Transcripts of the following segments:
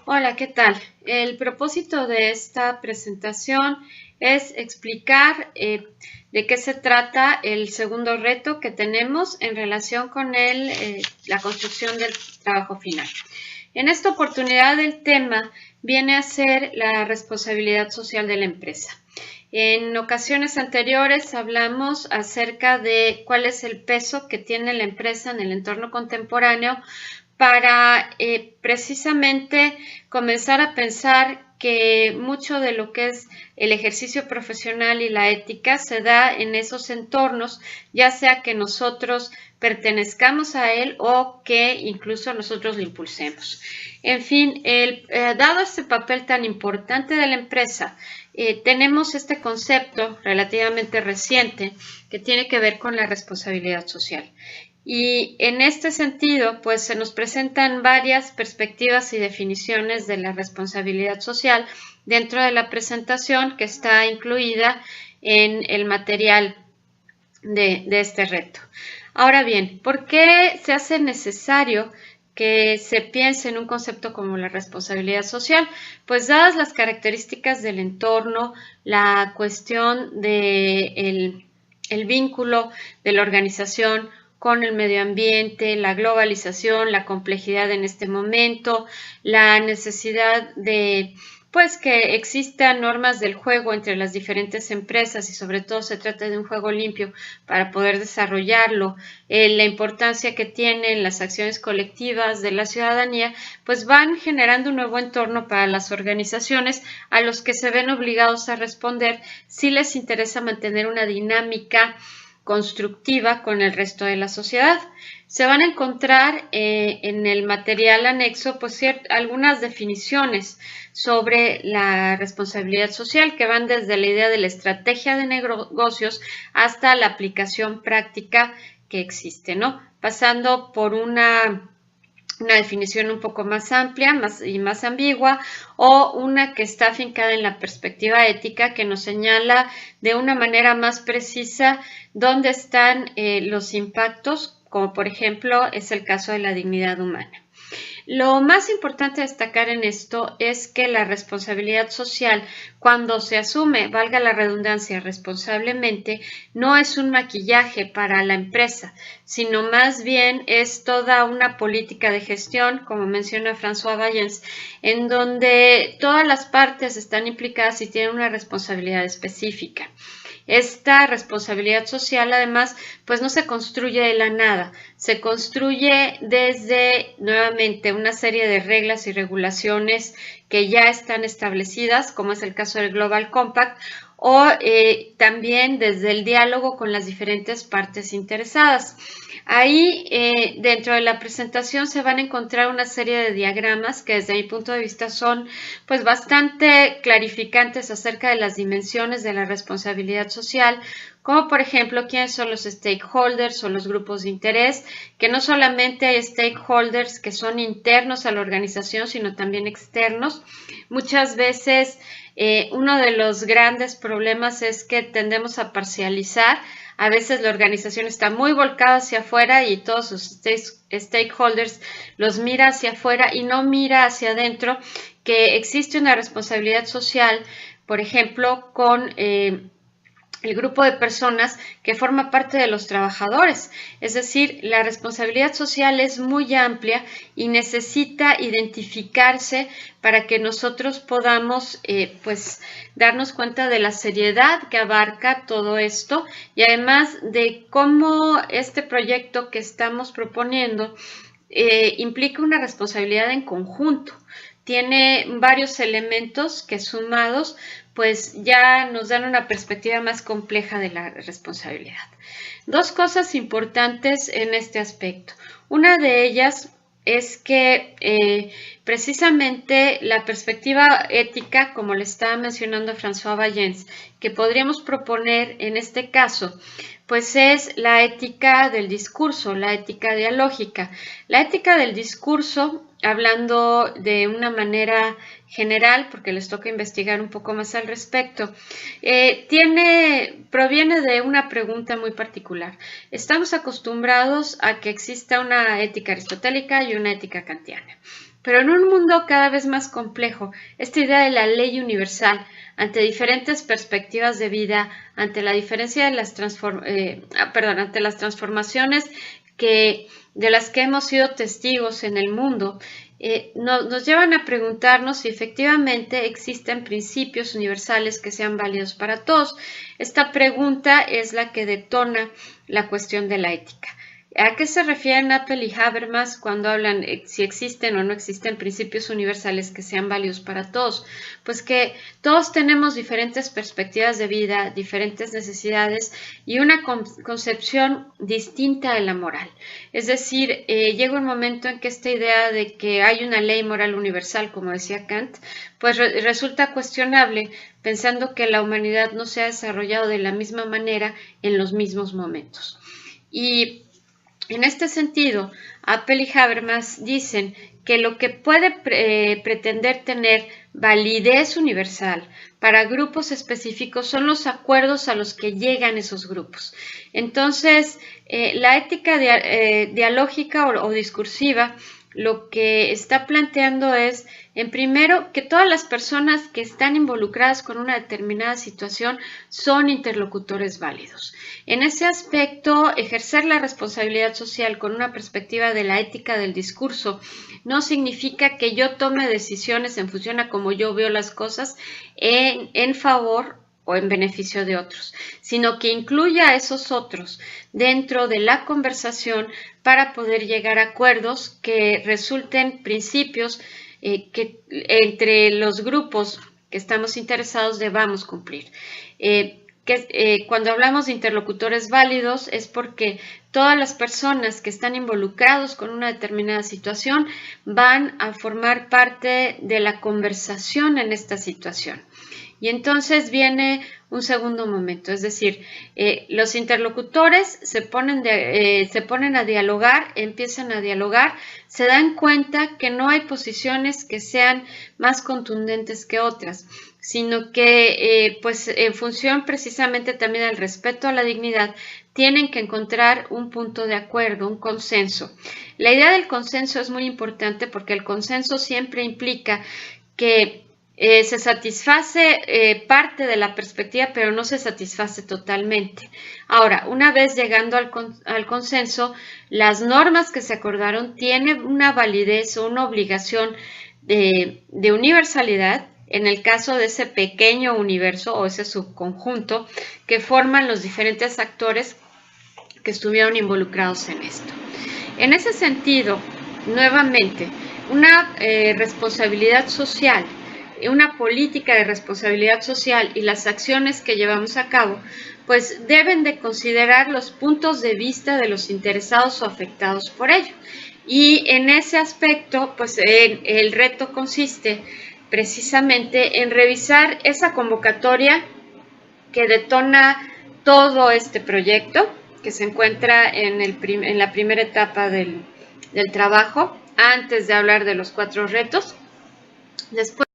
Hola, ¿qué tal? El propósito de esta presentación es explicar de qué se trata el segundo reto que tenemos en relación con la construcción del trabajo final. En esta oportunidad el tema viene a ser la responsabilidad social de la empresa. En ocasiones anteriores hablamos acerca de cuál es el peso que tiene la empresa en el entorno contemporáneo para precisamente comenzar a pensar que mucho de lo que es el ejercicio profesional y la ética se da en esos entornos, ya sea que nosotros pertenezcamos a él o que incluso nosotros lo impulsemos. En fin, dado este papel tan importante de la empresa, tenemos este concepto relativamente reciente que tiene que ver con la responsabilidad social. Y en este sentido, pues se nos presentan varias perspectivas y definiciones de la responsabilidad social dentro de la presentación que está incluida en el material de este reto. Ahora bien, ¿por qué se hace necesario que se piense en un concepto como la responsabilidad social? Pues dadas las características del entorno, la cuestión del vínculo de la organización con el medio ambiente, la globalización, la complejidad en este momento, la necesidad de pues que existan normas del juego entre las diferentes empresas y sobre todo se trata de un juego limpio para poder desarrollarlo, la importancia que tienen las acciones colectivas de la ciudadanía, pues van generando un nuevo entorno para las organizaciones a los que se ven obligados a responder si les interesa mantener una dinámica constructiva con el resto de la sociedad. Se van a encontrar en el material anexo pues, algunas definiciones sobre la responsabilidad social que van desde la idea de la estrategia de negocios hasta la aplicación práctica que existe, ¿no? Pasando por una definición un poco más amplia y más ambigua o una que está afincada en la perspectiva ética que nos señala de una manera más precisa dónde están los impactos, como por ejemplo es el caso de la dignidad humana. Lo más importante a destacar en esto es que la responsabilidad social, cuando se asume, valga la redundancia, responsablemente, no es un maquillaje para la empresa, sino más bien es toda una política de gestión, como menciona François Vallens, en donde todas las partes están implicadas y tienen una responsabilidad específica. Esta responsabilidad social, además, pues no se construye de la nada, se construye desde, nuevamente, una serie de reglas y regulaciones que ya están establecidas, como es el caso del Global Compact, o también desde el diálogo con las diferentes partes interesadas. Ahí, dentro de la presentación, se van a encontrar una serie de diagramas que desde mi punto de vista son pues bastante clarificantes acerca de las dimensiones de la responsabilidad social, como por ejemplo quiénes son los stakeholders o los grupos de interés, que no solamente hay stakeholders que son internos a la organización, sino también externos. Muchas veces uno de los grandes problemas es que tendemos a parcializar. A veces la organización está muy volcada hacia afuera y todos sus stakeholders los mira hacia afuera y no mira hacia adentro, que existe una responsabilidad social, por ejemplo, con el grupo de personas que forma parte de los trabajadores. Es decir, la responsabilidad social es muy amplia y necesita identificarse para que nosotros podamos pues darnos cuenta de la seriedad que abarca todo esto y además de cómo este proyecto que estamos proponiendo implica una responsabilidad en conjunto. Tiene varios elementos que sumados pues ya nos dan una perspectiva más compleja de la responsabilidad. Dos cosas importantes en este aspecto. Una de ellas es que precisamente la perspectiva ética, como le estaba mencionando François Vallens, que podríamos proponer en este caso, pues es la ética del discurso, la ética dialógica. La ética del discurso, hablando de una manera general, porque les toca investigar un poco más al respecto, proviene de una pregunta muy particular. Estamos acostumbrados a que exista una ética aristotélica y una ética kantiana. Pero en un mundo cada vez más complejo, esta idea de la ley universal, ante diferentes perspectivas de vida, ante la diferencia de las ante las transformaciones de las que hemos sido testigos en el mundo, nos llevan a preguntarnos si efectivamente existen principios universales que sean válidos para todos. Esta pregunta es la que detona la cuestión de la ética. ¿A qué se refieren Apple y Habermas cuando hablan si existen o no existen principios universales que sean válidos para todos? Pues que todos tenemos diferentes perspectivas de vida, diferentes necesidades y una concepción distinta de la moral. Es decir, llega un momento en que esta idea de que hay una ley moral universal, como decía Kant, pues resulta cuestionable, pensando que la humanidad no se ha desarrollado de la misma manera en los mismos momentos. Y en este sentido, Apple y Habermas dicen que lo que puede pretender tener validez universal para grupos específicos son los acuerdos a los que llegan esos grupos. Entonces, la ética dialógica o discursiva lo que está planteando es, en primero, que todas las personas que están involucradas con una determinada situación son interlocutores válidos. En ese aspecto, ejercer la responsabilidad social con una perspectiva de la ética del discurso no significa que yo tome decisiones en función a cómo yo veo las cosas en favor o en beneficio de otros, sino que incluya a esos otros dentro de la conversación para poder llegar a acuerdos que resulten principios que entre los grupos que estamos interesados debamos cumplir. Cuando hablamos de interlocutores válidos es porque todas las personas que están involucrados con una determinada situación van a formar parte de la conversación en esta situación. Y entonces viene un segundo momento, es decir, los interlocutores se ponen a dialogar, empiezan a dialogar, se dan cuenta que no hay posiciones que sean más contundentes que otras, sino que pues en función precisamente también del respeto a la dignidad, tienen que encontrar un punto de acuerdo, un consenso. La idea del consenso es muy importante porque el consenso siempre implica que se satisface parte de la perspectiva, pero no se satisface totalmente. Ahora, una vez llegando al consenso, las normas que se acordaron tienen una validez o una obligación de universalidad en el caso de ese pequeño universo o ese subconjunto que forman los diferentes actores que estuvieron involucrados en esto. En ese sentido, nuevamente, una responsabilidad social, una política de responsabilidad social y las acciones que llevamos a cabo, pues deben de considerar los puntos de vista de los interesados o afectados por ello. Y en ese aspecto, pues el reto consiste precisamente en revisar esa convocatoria que detona todo este proyecto, que se encuentra en la primera etapa del trabajo, antes de hablar de los 4 retos. Después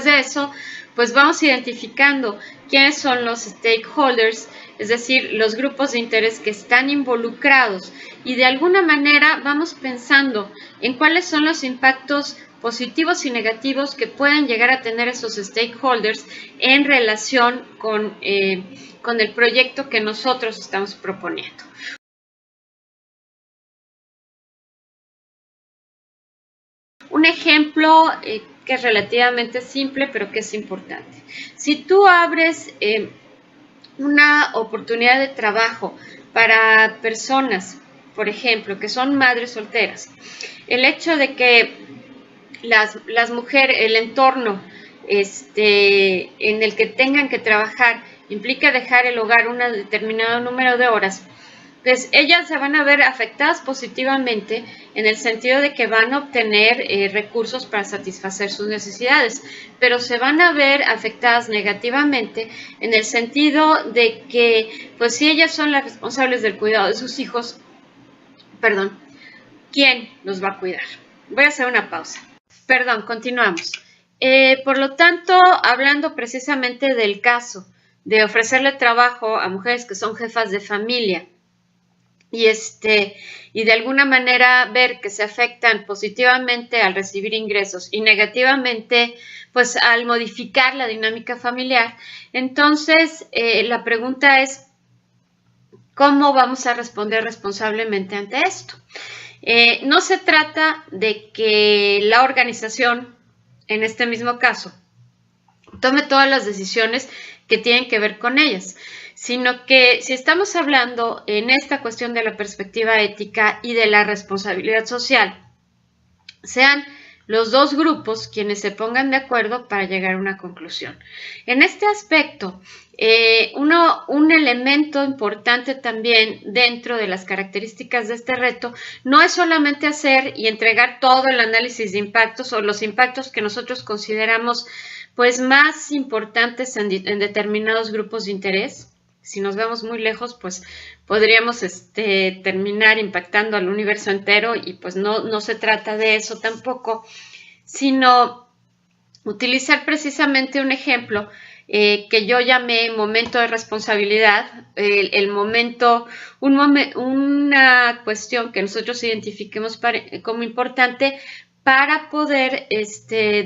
de eso, pues vamos identificando quiénes son los stakeholders, es decir, los grupos de interés que están involucrados, y de alguna manera vamos pensando en cuáles son los impactos positivos y negativos que pueden llegar a tener esos stakeholders en relación con el proyecto que nosotros estamos proponiendo. Un ejemplo que es relativamente simple, pero que es importante. Si tú abres una oportunidad de trabajo para personas, por ejemplo, que son madres solteras, el hecho de que las mujeres, el entorno en el que tengan que trabajar implica dejar el hogar un determinado número de horas, pues ellas se van a ver afectadas positivamente en el sentido de que van a obtener recursos para satisfacer sus necesidades, pero se van a ver afectadas negativamente en el sentido de que, pues si ellas son las responsables del cuidado de sus hijos, ¿quién los va a cuidar? Voy a hacer una pausa. Continuamos. Por lo tanto, hablando precisamente del caso de ofrecerle trabajo a mujeres que son jefas de familia y de alguna manera ver que se afectan positivamente al recibir ingresos y negativamente pues al modificar la dinámica familiar, entonces la pregunta es ¿cómo vamos a responder responsablemente ante esto? No se trata de que la organización, en este mismo caso, tome todas las decisiones que tienen que ver con ellas, sino que si estamos hablando en esta cuestión de la perspectiva ética y de la responsabilidad social, sean los dos grupos quienes se pongan de acuerdo para llegar a una conclusión. En este aspecto, un elemento importante también dentro de las características de este reto no es solamente hacer y entregar todo el análisis de impactos o los impactos que nosotros consideramos pues más importantes en determinados grupos de interés. Si nos vemos muy lejos, pues podríamos terminar impactando al universo entero y pues no se trata de eso tampoco, sino utilizar precisamente un ejemplo que yo llamé momento de responsabilidad, una cuestión que nosotros identifiquemos como importante para poder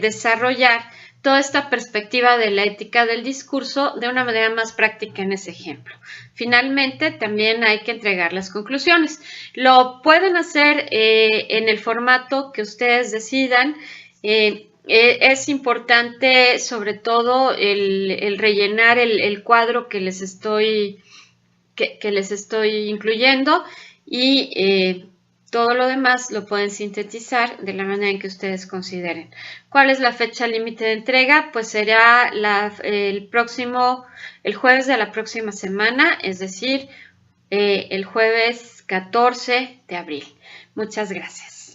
desarrollar toda esta perspectiva de la ética del discurso de una manera más práctica en ese ejemplo. Finalmente, también hay que entregar las conclusiones. Lo pueden hacer en el formato que ustedes decidan. Es importante, sobre todo, el rellenar el cuadro que les estoy incluyendo y todo lo demás lo pueden sintetizar de la manera en que ustedes consideren. ¿Cuál es la fecha límite de entrega? Pues será el jueves de la próxima semana, es decir, el jueves 14 de abril. Muchas gracias.